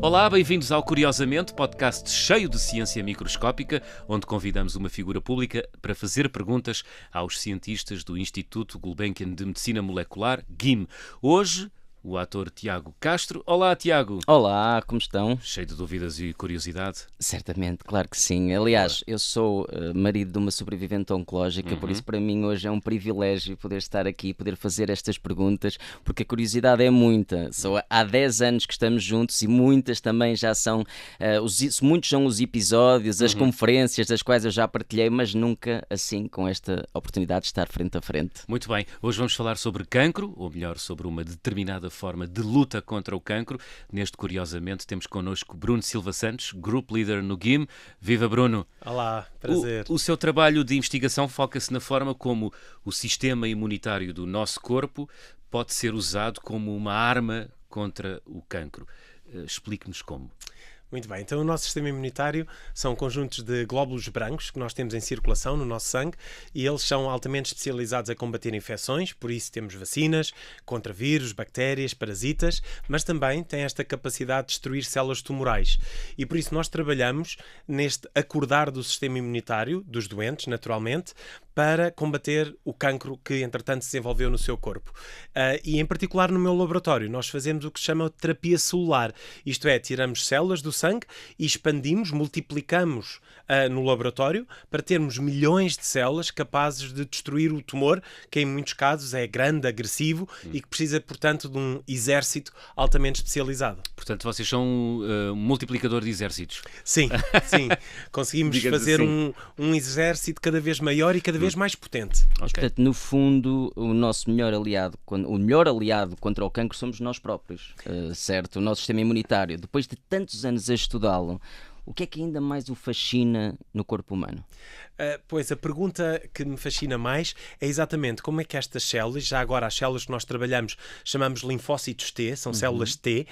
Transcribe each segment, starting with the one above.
Olá, bem-vindos ao Curiosamente, podcast cheio de ciência microscópica, onde convidamos uma figura pública para fazer perguntas aos cientistas do Instituto Gulbenkian de Medicina Molecular, GIM. Hoje, o ator Tiago Castro. Olá, Tiago. Olá, como estão? Cheio de dúvidas e curiosidade. Certamente, claro que sim. Aliás, eu sou marido de uma sobrevivente oncológica, por isso para mim hoje é um privilégio poder estar aqui, poder fazer estas perguntas, porque a curiosidade é muita. Há 10 anos que estamos juntos e muitas também já são, muitos são os episódios, as conferências das quais eu já partilhei, mas nunca assim com esta oportunidade de estar frente a frente. Muito bem, hoje vamos falar sobre cancro, ou melhor, sobre uma determinada forma de luta contra o cancro. Neste Curiosamente temos connosco Bruno Silva Santos, Group Leader no GIM. Viva, Bruno! Olá, prazer. O seu trabalho de investigação foca-se na forma como o sistema imunitário do nosso corpo pode ser usado como uma arma contra o cancro. Explique-nos como. Muito bem, então o nosso sistema imunitário são conjuntos de glóbulos brancos que nós temos em circulação no nosso sangue e eles são altamente especializados a combater infecções, por isso temos vacinas contra vírus, bactérias, parasitas, mas também têm esta capacidade de destruir células tumorais. E por isso nós trabalhamos neste acordar do sistema imunitário, dos doentes, naturalmente, para combater o cancro que, entretanto, se desenvolveu no seu corpo. E, em particular, no meu laboratório, nós fazemos o que se chama terapia celular. Isto é, tiramos células do sangue e expandimos, multiplicamos no laboratório para termos milhões de células capazes de destruir o tumor, que em muitos casos é grande, agressivo e que precisa, portanto, de um exército altamente especializado. Portanto, vocês são um multiplicador de exércitos. Sim, sim. Conseguimos fazer assim. um exército cada vez maior e cada vez mais potente. Okay. Portanto, no fundo, o nosso melhor aliado, o melhor aliado contra o cancro somos nós próprios, certo? O nosso sistema imunitário. Depois de tantos anos a estudá-lo, o que é que ainda mais o fascina no corpo humano? Pois, a pergunta que me fascina mais é exatamente como é que estas células, já agora as células que nós trabalhamos, chamamos linfócitos T, são células T.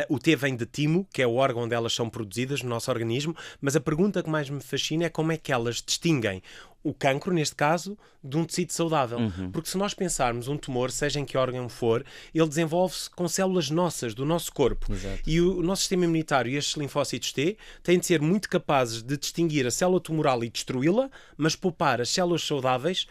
O T vem de timo, que é o órgão onde elas são produzidas no nosso organismo, mas a pergunta que mais me fascina é como é que elas distinguem o cancro, neste caso, de um tecido saudável. Porque se nós pensarmos um tumor, seja em que órgão for, ele desenvolve-se com células nossas, do nosso corpo. Exato. E o nosso sistema imunitário e estes linfócitos T têm de ser muito capazes de distinguir a célula tumoral e destruí-la, mas poupar as células saudáveis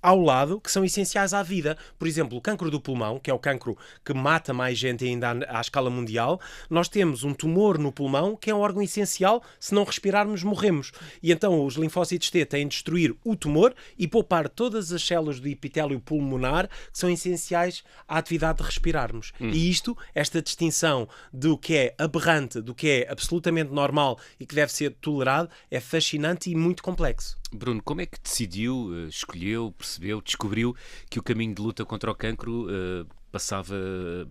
ao lado, que são essenciais à vida. Por exemplo, o cancro do pulmão, que é o cancro que mata mais gente ainda à escala mundial, nós temos um tumor no pulmão que é um órgão essencial, se não respirarmos morremos. E então os linfócitos T têm de destruir o tumor e poupar todas as células do epitélio pulmonar que são essenciais à atividade de respirarmos. E esta distinção do que é aberrante, do que é absolutamente normal e que deve ser tolerado, é fascinante e muito complexo. Bruno, como é que decidiu, escolheu, percebeu, descobriu que o caminho de luta contra o cancro passava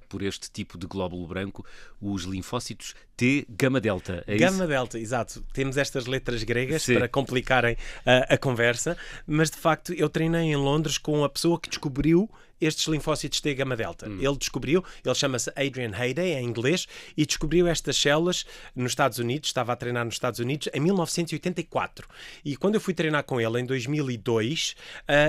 por este tipo de glóbulo branco, os linfócitos T gama-delta? É Gama-delta, exato. Temos estas letras gregas Sim. para complicarem a conversa, mas de facto eu treinei em Londres com a pessoa que descobriu estes linfócitos T gama-delta. Ele chama-se Adrian Hayday, em inglês, e descobriu estas células nos Estados Unidos, estava a treinar nos Estados Unidos, em 1984. E quando eu fui treinar com ele, em 2002,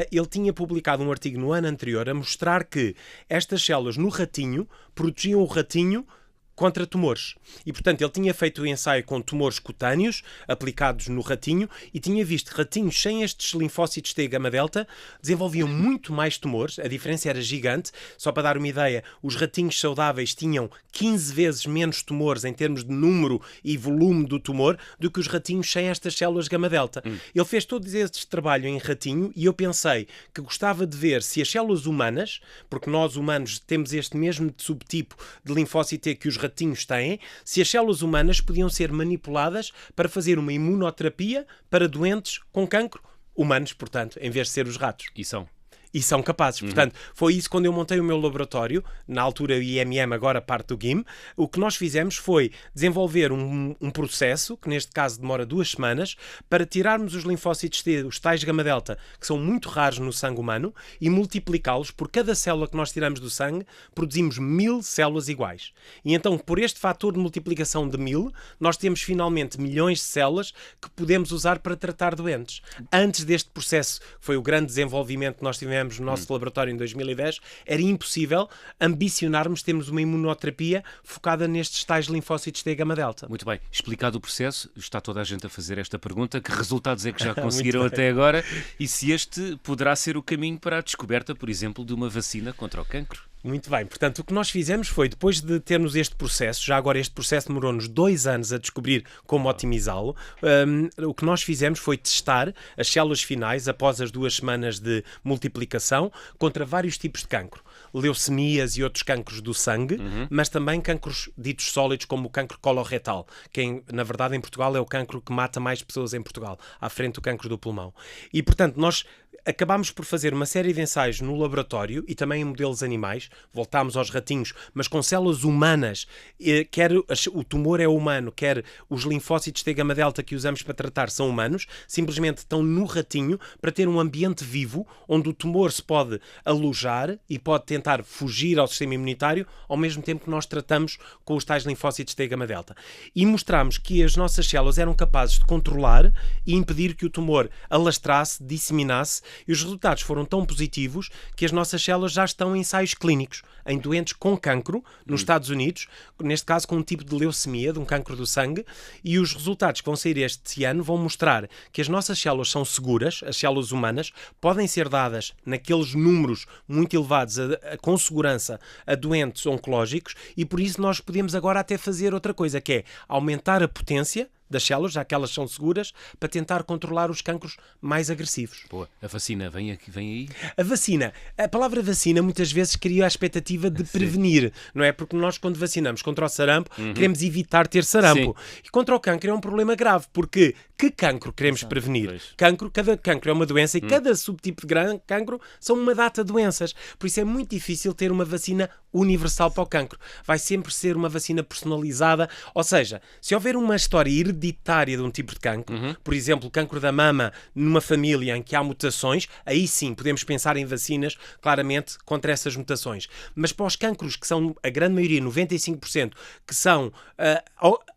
ele tinha publicado um artigo no ano anterior a mostrar que estas células no ratinho protegiam o ratinho contra tumores. E, portanto, ele tinha feito o ensaio com tumores cutâneos aplicados no ratinho e tinha visto que ratinhos sem estes linfócitos T gama-delta desenvolviam muito mais tumores. A diferença era gigante. Só para dar uma ideia, os ratinhos saudáveis tinham 15 vezes menos tumores em termos de número e volume do tumor do que os ratinhos sem estas células gama-delta. Ele fez todo este trabalho em ratinho e eu pensei que gostava de ver se as células humanas, porque nós humanos temos este mesmo subtipo de linfócito T que os ratinhos têm, se as células humanas podiam ser manipuladas para fazer uma imunoterapia para doentes com cancro, humanos, portanto, em vez de ser os ratos. E são capazes. Portanto, foi isso quando eu montei o meu laboratório, na altura o IMM, agora parte do GIM. O que nós fizemos foi desenvolver um processo, que neste caso demora 2 semanas, para tirarmos os linfócitos T, os tais gama-delta, que são muito raros no sangue humano, e multiplicá-los. Por cada célula que nós tiramos do sangue, produzimos 1000 células iguais. E então, por este fator de multiplicação de 1000, nós temos finalmente milhões de células que podemos usar para tratar doentes. Antes deste processo, foi o grande desenvolvimento que nós tivemos fizemos no nosso laboratório em 2010, era impossível ambicionarmos termos uma imunoterapia focada nestes tais linfócitos T gama delta. Muito bem. Explicado o processo, está toda a gente a fazer esta pergunta. Que resultados é que já conseguiram até agora? E se este poderá ser o caminho para a descoberta, por exemplo, de uma vacina contra o cancro? Muito bem, portanto o que nós fizemos foi, depois de termos este processo, já agora este processo demorou-nos 2 anos a descobrir como otimizá-lo, o que nós fizemos foi testar as células finais após as 2 semanas de multiplicação contra vários tipos de cancro, leucemias e outros cancros do sangue, mas também cancros ditos sólidos como o cancro coloretal, que na verdade em Portugal é o cancro que mata mais pessoas em Portugal, à frente do cancro do pulmão. E portanto nós acabámos por fazer uma série de ensaios no laboratório e também em modelos animais, voltámos aos ratinhos, mas com células humanas, quer o tumor é humano, quer os linfócitos T gama delta que usamos para tratar são humanos, simplesmente estão no ratinho para ter um ambiente vivo onde o tumor se pode alojar e pode tentar fugir ao sistema imunitário ao mesmo tempo que nós tratamos com os tais linfócitos T gama delta. E mostramos que as nossas células eram capazes de controlar e impedir que o tumor alastrasse, disseminasse, e os resultados foram tão positivos que as nossas células já estão em ensaios clínicos em doentes com cancro nos Estados Unidos, neste caso com um tipo de leucemia, de um cancro do sangue, e os resultados que vão sair este ano vão mostrar que as nossas células são seguras, as células humanas, podem ser dadas naqueles números muito elevados com segurança a doentes oncológicos, e por isso nós podemos agora até fazer outra coisa, que é aumentar a potência das células, já que elas são seguras, para tentar controlar os cancros mais agressivos. Boa. A vacina vem aí? A vacina. A palavra vacina muitas vezes cria a expectativa de prevenir, não é? Porque nós, quando vacinamos contra o sarampo, queremos evitar ter sarampo. Sim. E contra o cancro é um problema grave, porque que cancro queremos prevenir? Cada cancro é uma doença e cada subtipo de cancro são uma data de doenças. Por isso é muito difícil ter uma vacina universal para o cancro. Vai sempre ser uma vacina personalizada, ou seja, se houver uma história hereditária de um tipo de cancro, por exemplo, cancro da mama numa família em que há mutações, aí sim podemos pensar em vacinas claramente contra essas mutações. Mas para os cancros que são, a grande maioria, 95%, que são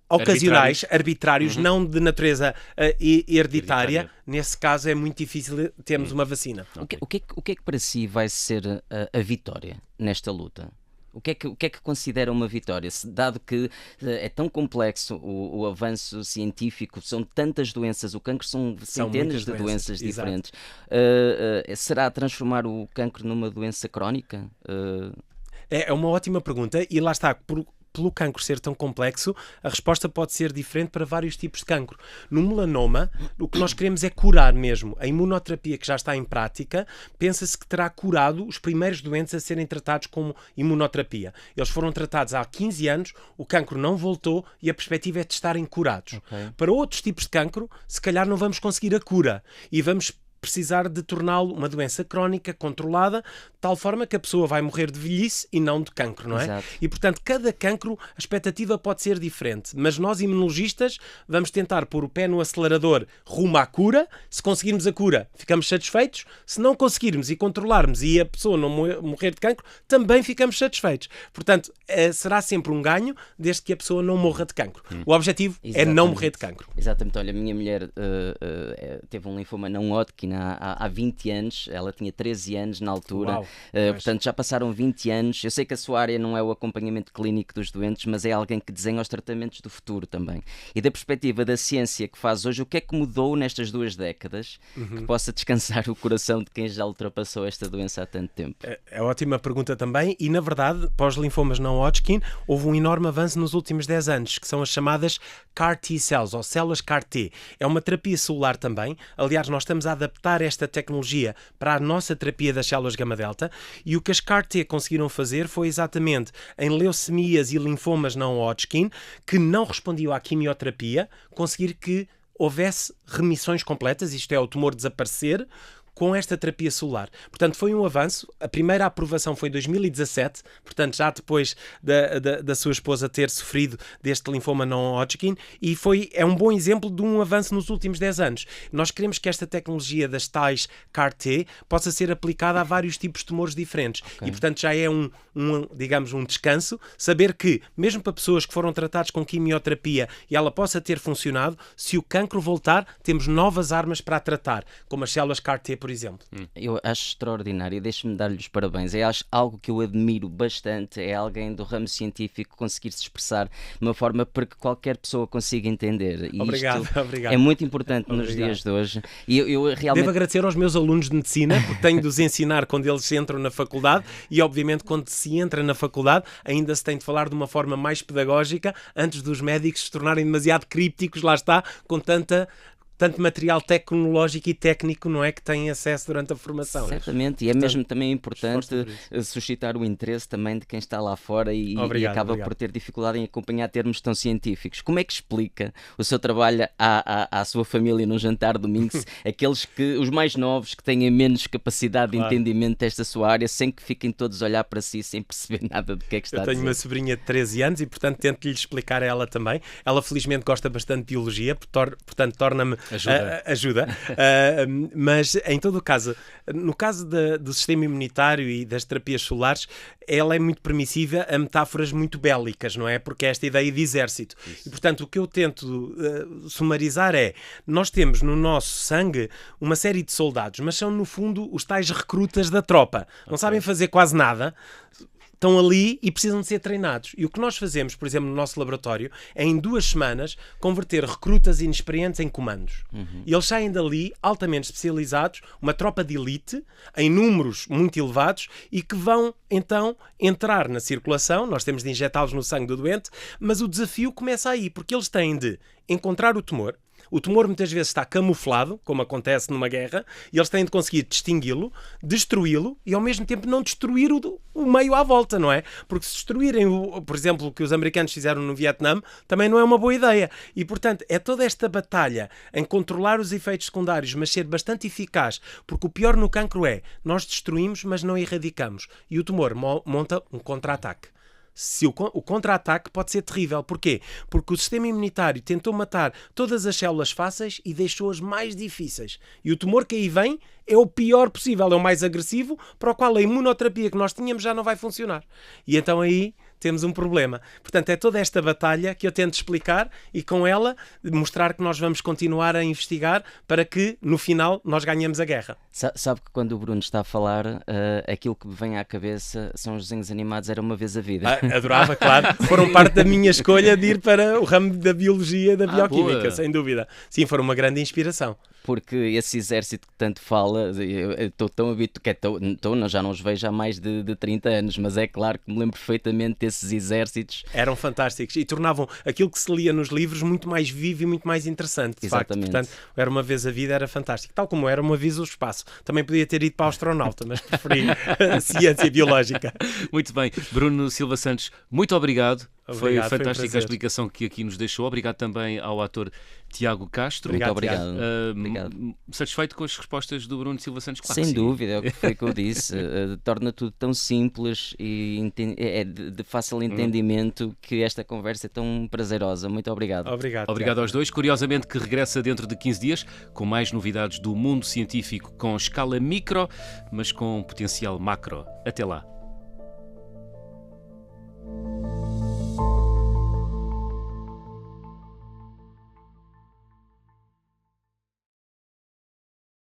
ocasionais, arbitrários, não de natureza hereditária, nesse caso é muito difícil termos uma vacina. O que é que para si vai ser a vitória nesta luta? O que é que considera uma vitória? Dado que é tão complexo o avanço científico, são tantas doenças, o cancro são centenas de doenças diferentes. Será transformar o cancro numa doença crónica? É uma ótima pergunta e lá está, pelo cancro ser tão complexo, a resposta pode ser diferente para vários tipos de cancro. No melanoma, o que nós queremos é curar mesmo. A imunoterapia que já está em prática, pensa-se que terá curado os primeiros doentes a serem tratados com imunoterapia. Eles foram tratados há 15 anos, o cancro não voltou e a perspectiva é de estarem curados. Okay. Para outros tipos de cancro, se calhar não vamos conseguir a cura e vamos precisar de torná-lo uma doença crónica, controlada, de tal forma que a pessoa vai morrer de velhice e não de cancro, não é? Exato. E, portanto, cada cancro, a expectativa pode ser diferente, mas nós, imunologistas, vamos tentar pôr o pé no acelerador rumo à cura. Se conseguirmos a cura, ficamos satisfeitos. Se não conseguirmos e controlarmos e a pessoa não morrer de cancro, também ficamos satisfeitos. Portanto, será sempre um ganho, desde que a pessoa não morra de cancro. O objetivo é não morrer de cancro. Exatamente. Olha, a minha mulher teve um linfoma não Hodgkin há 20 anos, ela tinha 13 anos na altura, portanto já passaram 20 anos. Eu sei que a sua área não é o acompanhamento clínico dos doentes, mas é alguém que desenha os tratamentos do futuro também. E da perspectiva da ciência que faz hoje, o que é que mudou nestas 2 décadas que possa descansar o coração de quem já ultrapassou esta doença há tanto tempo? É ótima pergunta também, e na verdade, para os linfomas não Hodgkin, houve um enorme avanço nos últimos 10 anos, que são as chamadas CAR T-cells, ou células CAR-T. É uma terapia celular também. Aliás, nós estamos a adaptar esta tecnologia para a nossa terapia das células gama-delta, e o que as CAR-T conseguiram fazer foi exatamente em leucemias e linfomas não Hodgkin, que não respondiam à quimioterapia, conseguir que houvesse remissões completas, isto é, o tumor desaparecer, com esta terapia celular. Portanto, foi um avanço. A primeira aprovação foi em 2017, portanto, já depois da sua esposa ter sofrido deste linfoma não Hodgkin, e é um bom exemplo de um avanço nos últimos 10 anos. Nós queremos que esta tecnologia das tais CAR-T possa ser aplicada a vários tipos de tumores diferentes. Okay. E, portanto, já é digamos, um descanso, saber que, mesmo para pessoas que foram tratadas com quimioterapia e ela possa ter funcionado, se o cancro voltar, temos novas armas para a tratar, como as células CAR-T por exemplo. Eu acho extraordinário e deixe-me dar-lhe os parabéns. Eu acho algo que eu admiro bastante é alguém do ramo científico conseguir se expressar de uma forma para que qualquer pessoa consiga entender. E Obrigado, isto obrigado. é muito importante nos dias de hoje. E eu realmente... Devo agradecer aos meus alunos de medicina, porque tenho de os ensinar quando eles entram na faculdade e, obviamente, quando se entra na faculdade, ainda se tem de falar de uma forma mais pedagógica antes dos médicos se tornarem demasiado crípticos, lá está, com tanto material tecnológico e técnico, não é, que têm acesso durante a formação. Certamente, e é mesmo também importante suscitar o interesse também de quem está lá fora e acaba por ter dificuldade em acompanhar termos tão científicos. Como é que explica o seu trabalho à sua família num jantar domingo, os mais novos, que têm menos capacidade de entendimento desta sua área, sem que fiquem todos a olhar para si, sem perceber nada do que é que está a dizer? Eu tenho uma sobrinha de 13 anos e, portanto, tento-lhe explicar a ela também. Ela, felizmente, gosta bastante de biologia, portanto, torna-me ajuda. Mas em todo o caso, no caso do sistema imunitário e das terapias solares, ela é muito permissiva a metáforas muito bélicas, não é? Porque é esta ideia de exército. Isso. E portanto o que eu tento sumarizar é, nós temos no nosso sangue uma série de soldados, mas são no fundo os tais recrutas da tropa. Não sabem fazer quase nada, estão ali e precisam de ser treinados. E o que nós fazemos, por exemplo, no nosso laboratório, é em 2 semanas converter recrutas inexperientes em comandos. E eles saem dali altamente especializados, uma tropa de elite, em números muito elevados, e que vão então entrar na circulação. Nós temos de injetá-los no sangue do doente, mas o desafio começa aí, porque eles têm de encontrar o tumor. O tumor muitas vezes está camuflado, como acontece numa guerra, e eles têm de conseguir distingui-lo, destruí-lo e ao mesmo tempo não destruir o meio à volta, não é? Porque se destruírem, por exemplo, o que os americanos fizeram no Vietnã, também não é uma boa ideia. E, portanto, é toda esta batalha em controlar os efeitos secundários, mas ser bastante eficaz, porque o pior no cancro é, nós destruímos, mas não erradicamos. E o tumor monta um contra-ataque. O contra-ataque pode ser terrível. Porquê? Porque o sistema imunitário tentou matar todas as células fáceis e deixou-as mais difíceis. E o tumor que aí vem é o pior possível, é o mais agressivo, para o qual a imunoterapia que nós tínhamos já não vai funcionar. E então aí temos um problema. Portanto, é toda esta batalha que eu tento explicar e com ela mostrar que nós vamos continuar a investigar para que, no final, nós ganhemos a guerra. Sabe que quando o Bruno está a falar, aquilo que me vem à cabeça são os desenhos animados Era Uma Vez a Vida. Adorava, claro. Foram parte da minha escolha de ir para o ramo da biologia e da bioquímica, boa. sem dúvida. Sim, foram uma grande inspiração. Porque esse exército que tanto fala, eu estou tão habituado, já não os vejo há mais de 30 anos, mas é claro que me lembro perfeitamente desses exércitos. Eram fantásticos e tornavam aquilo que se lia nos livros muito mais vivo e muito mais interessante, de Exatamente. facto. Portanto, Era Uma Vez a Vida era fantástico. Tal como Era Uma Vez o Espaço. Também podia ter ido para a astronauta, mas preferi a ciência biológica. Muito bem. Bruno Silva Santos, muito obrigado. Foi fantástica a prazer. explicação que aqui nos deixou. Obrigado também ao ator Tiago Castro. Muito Obrigado, obrigado. Obrigado. Satisfeito com as respostas do Bruno Silva Santos? Claro Sem que sim. dúvida, é o que foi que eu disse. Torna tudo tão simples e é de fácil entendimento que esta conversa é tão prazerosa. Muito obrigado. Obrigado Aos dois. Curiosamente que regressa dentro de 15 dias com mais novidades do mundo científico com escala micro, mas com potencial macro. Até lá.